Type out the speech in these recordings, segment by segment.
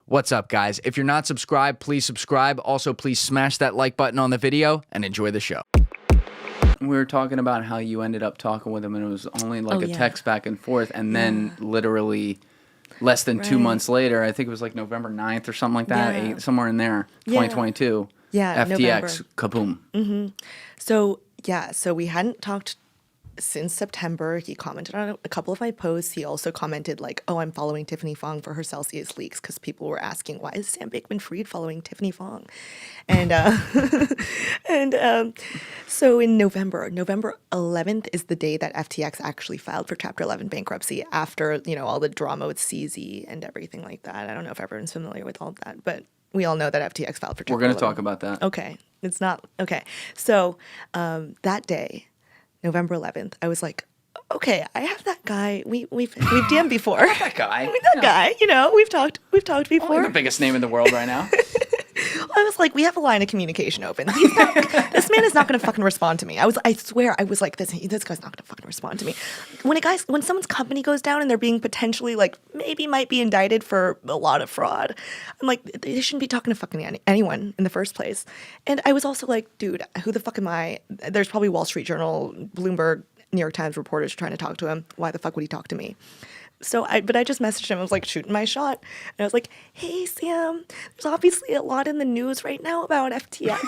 What's up, guys? If you're not subscribed, please subscribe. Also, please smash that like button on the video and enjoy the show. We were talking about how you ended up talking with him and it was only like text back and forth, and then literally less than 2 months later, I think it was like November 9th or something like that, somewhere in there, 2022. Yeah, FTX, November. kaboom. So we hadn't talked since September. He commented on a couple of my posts. He also commented like, oh, I'm following Tiffany Fong for her Celsius leaks, because people were asking, why is Sam Bankman-Fried following Tiffany Fong? And so in November 11th is the day that FTX actually filed for Chapter 11 bankruptcy after, all the drama with CZ and everything like that. I don't know if everyone's familiar with all of that, but we all know that FTX filed for Chapter 11. We're going to talk about that. Okay. It's not. Okay. So that day, November 11th, I was like, okay, I have that guy. We've DM'd before. That guy. Guy. We've talked before. Only the biggest name in the world right now. I was like, we have a line of communication open. This man is not going to fucking respond to me. I swear, I was like, this guy's not going to fucking respond to me. When someone's company goes down and they're being potentially like, maybe might be indicted for a lot of fraud, I'm like, they shouldn't be talking to fucking anyone in the first place. And I was also like, dude, who the fuck am I? There's probably Wall Street Journal, Bloomberg, New York Times reporters trying to talk to him. Why the fuck would he talk to me? But I just messaged him. I was like shooting my shot. And I was like, hey, Sam, there's obviously a lot in the news right now about FTX.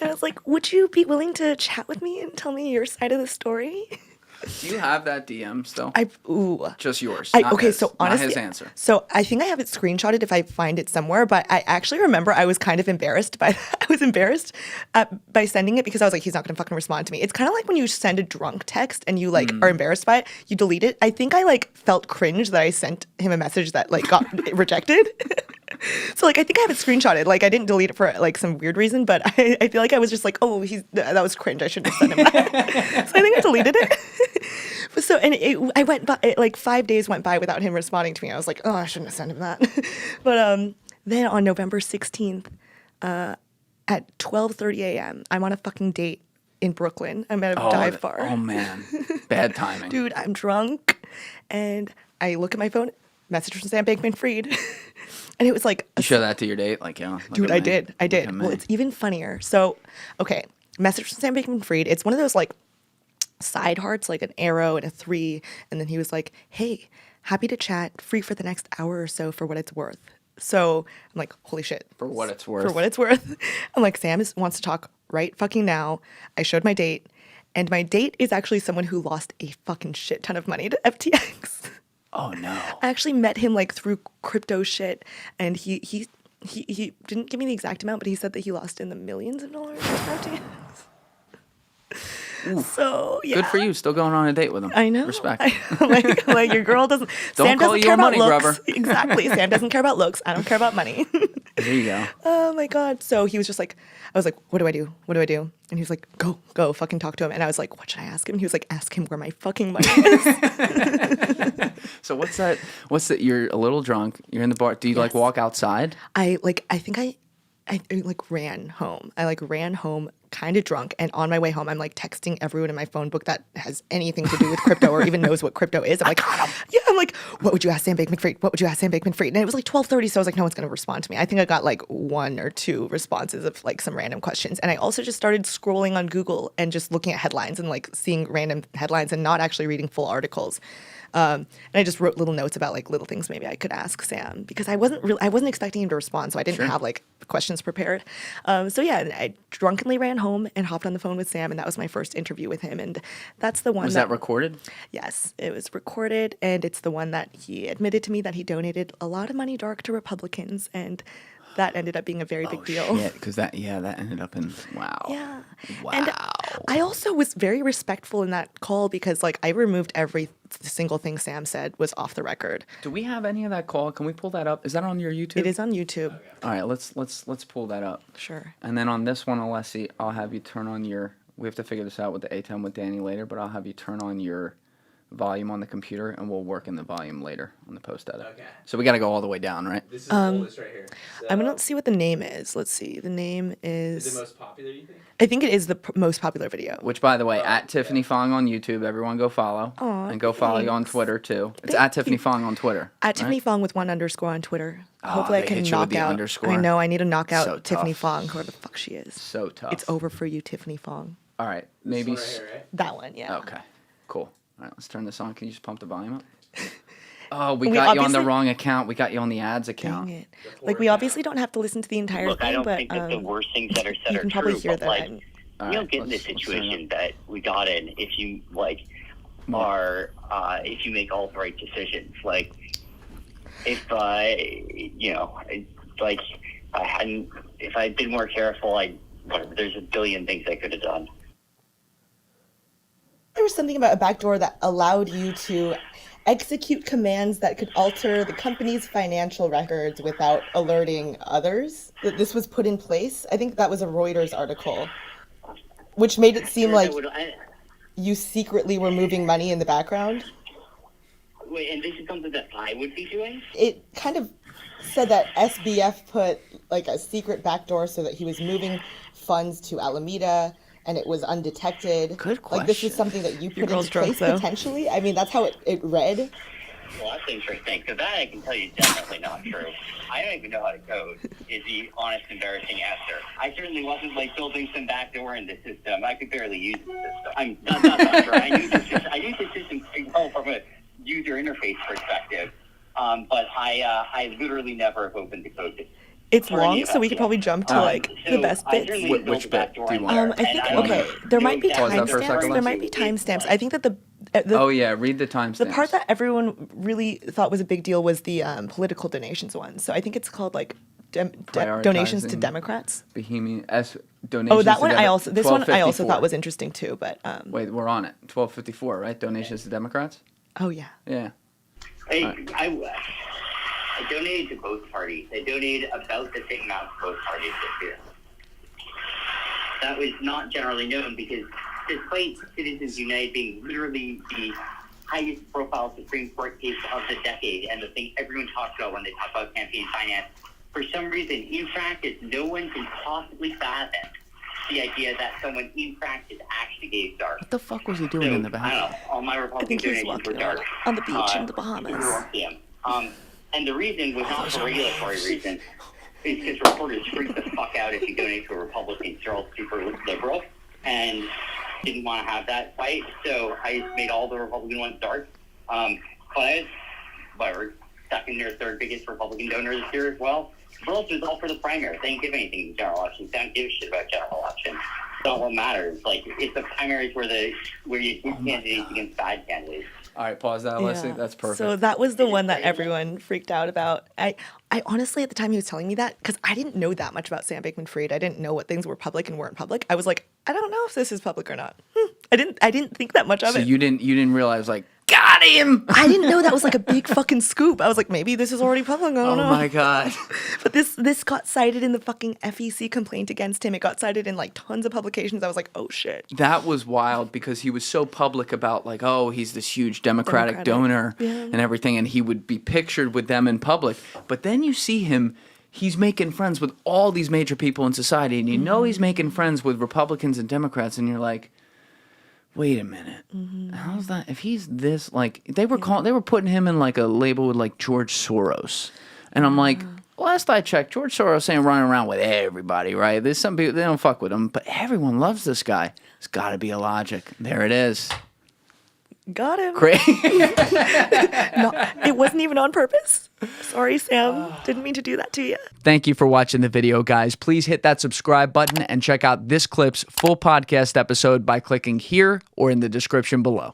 And I was like, would you be willing to chat with me and tell me your side of the story? Do you have that DM still? Just yours. So honestly, not his answer. So I think I have it screenshotted if I find it somewhere. But I actually remember I was kind of embarrassed by by sending it, because I was like, he's not going to fucking respond to me. It's kind of like when you send a drunk text and you are embarrassed by it, you delete it. I think I felt cringe that I sent him a message that got rejected. So I think I have it screenshotted. I didn't delete it for some weird reason, but I feel like I was just like, oh, that was cringe. I shouldn't have sent him that. So I think I deleted it. I went by, 5 days went by without him responding to me. I was like, oh, I shouldn't have sent him that. But then on November 16th, at 12:30 a.m., I'm on a fucking date in Brooklyn. I'm at a dive bar. Oh man, bad timing. Dude, I'm drunk, and I look at my phone, message from Sam Bankman-Fried, and it was like, you show that to your date, dude, I did. Well, it's even funnier. So, okay, message from Sam Bankman-Fried. It's one of those side hearts, like an arrow and a 3, and then he was like, hey, happy to chat, free for the next hour or so for what it's worth. So I'm like, holy shit. For what it's worth. I'm like, Sam wants to talk right fucking now. I showed my date, and my date is actually someone who lost a fucking shit ton of money to FTX. Oh no. I actually met him through crypto shit, and he didn't give me the exact amount, but he said that he lost in the millions of dollars to FTX. Ooh. So yeah, good for you. Still going on a date with him. I know. Respect. Like your girl doesn't. Don't Sam call doesn't you care a money about looks. grubber. Exactly. Sam doesn't care about looks. I don't care about money. There you go. Oh my god. So he was just like, I was like, what do I do? What do I do? And he was like, go, fucking talk to him. And I was like, what should I ask him? He was like, ask him where my fucking money is. So what's that? You're a little drunk. You're in the bar. Do you walk outside? I think I ran home. I ran home kind of drunk, and on my way home I'm texting everyone in my phone book that has anything to do with crypto or even knows what crypto is. I'm like, what would you ask Sam Bankman-Fried? What would you ask Sam Bankman-Fried? And it was 12:30, so I was like, no one's going to respond to me. I think I got 1 or 2 responses of some random questions. And I also just started scrolling on Google and just looking at headlines and seeing random headlines and not actually reading full articles. And I just wrote little notes about little things maybe I could ask Sam, because I wasn't expecting him to respond, so I didn't have questions prepared. So yeah, I drunkenly ran home and hopped on the phone with Sam, and that was my first interview with him. And that's the one. Was that recorded? Yes, it was recorded, and it's the one that he admitted to me that he donated a lot of money dark to Republicans, and that ended up being a very big deal. Because that ended up in wow. Yeah. Wow. And I also was very respectful in that call, because I removed every single thing Sam said was off the record. Do we have any of that call? Can we pull that up? Is that on your YouTube? It is on YouTube. Okay. All right, let's pull that up. Sure. And then on this one, Alessi, I'll have you turn on your. We have to figure this out with the A10 with Danny later, but I'll have you turn on your volume on the computer, and we'll work in the volume later on the post edit. Okay. So we got to go all the way down, right? This is the oldest right here. So, I'm gonna see what the name is. Let's see. The name is it most popular, you think? I think it is the most popular video. Which, by the way, at Tiffany Fong on YouTube, everyone go follow. Aw, and go follow you on Twitter, too. It's at Tiffany Fong on Twitter. At Tiffany Fong with 1 underscore on Twitter. Oh, Hopefully I they can hit you with knock the out. underscore? I know, I need to knock out So Tiffany tough. Fong, whoever the fuck she is. So tough. It's over for you, Tiffany Fong. All right. Maybe. This one right here, right? That one, yeah. Okay. Cool. All right, let's turn this on. Can you just pump the volume up? Oh, we We got you on the obviously- wrong account. We got you on the ads account. Dang it. Like, we obviously don't have to listen to the entire Look, thing, I don't but think that the worst things that are said you are can probably true, hear but that. like, I'm- you don't get in the situation that we got in if you if you make all the right decisions. Like, if if I'd been more careful, there's a billion things I could have done. There was something about a backdoor that allowed you to execute commands that could alter the company's financial records without alerting others. That this was put in place. I think that was a Reuters article, which made it seem like you secretly were moving money in the background. Wait, and this is something that I would be doing? It kind of said that SBF put like a secret backdoor so that he was moving funds to Alameda and it was undetected. Good Like, this question. was something that you Your put girl's into drunk, place though. potentially. I mean, that's how it read. Well, that's interesting, because that I can tell you is definitely not true. I don't even know how to code, is the honest, embarrassing answer. I certainly wasn't, building some backdoor in the system. I could barely use the system. I'm not sure. I knew the system pretty well from a user interface perspective, but I literally never have opened the code. It's For any long, of so us, we could yeah. probably jump to the best I bits. certainly Which built bit a backdoor do you in want? there, I think and okay. don't There might be know exactly Pause that for a second, timestamps. There let's might be timestamps. I think that the Oh, yeah. Read the timestamps. the part that everyone really thought was a big deal was the political donations one. So I think it's called donations to Prioritizing Democrats. Bohemian donations. Oh, that to one Demo- this one I also 1254. thought was interesting too. But Wait, we're on it. 1254, right? Donations to Democrats? oh yeah, Yeah. I donated to both parties. I donated about the same amount to both parties this year. That was not generally known because despite Citizens United being literally the highest profile Supreme Court case of the decade and the thing everyone talks about when they talk about campaign finance, for some reason, in practice, no one can possibly fathom the idea that someone in practice actually gave dark. What the fuck was he doing in the I back? don't know. All my I Republican think he was donations were walking dark. on the beach in the Bahamas. 1 p.m. And the reason was not for regulatory reasons. It's because reporters freak the fuck out if you donate to a Republican. They're all super liberal and didn't want to have that fight. So I just made all the Republican ones dark. Claes, whatever, second or third biggest Republican donor this year as well. Girls was all for the primary. They didn't give anything in general elections. They don't give a shit about general elections. It's not what matters. It's the primaries where you do candidates against bad candidates. All right, pause that, Leslie. Yeah. That's perfect. So that was the one that everyone freaked out about. I honestly, at the time he was telling me that, because I didn't know that much about Sam Bankman-Fried. I didn't know what things were public and weren't public. I was like, I don't know if this is public or not. I didn't think that much of So it. you didn't realize, got him! I didn't know that was like a big fucking scoop. I was like, maybe this is already public. I don't know. Oh my God. But this got cited in the fucking FEC complaint against him. It got cited in tons of publications. I was like, oh shit. That was wild because he was so public about he's this huge Democratic donor and everything, and he would be pictured with them in public. But then you see him, he's making friends with all these major people in society, and you know he's making friends with Republicans and Democrats, and you're like, wait a minute, how's that? If he's this, they were putting him in a label with George Soros, and I'm like, last I checked, George Soros ain't running around with everybody, right? There's some people they don't fuck with him, but everyone loves this guy. It's got to be a logic. There it is. Got him. Great. No, it wasn't even on purpose. Sorry, Sam. Didn't mean to do that to you. Thank you for watching the video, guys. Please hit that subscribe button and check out this clip's full podcast episode by clicking here or in the description below.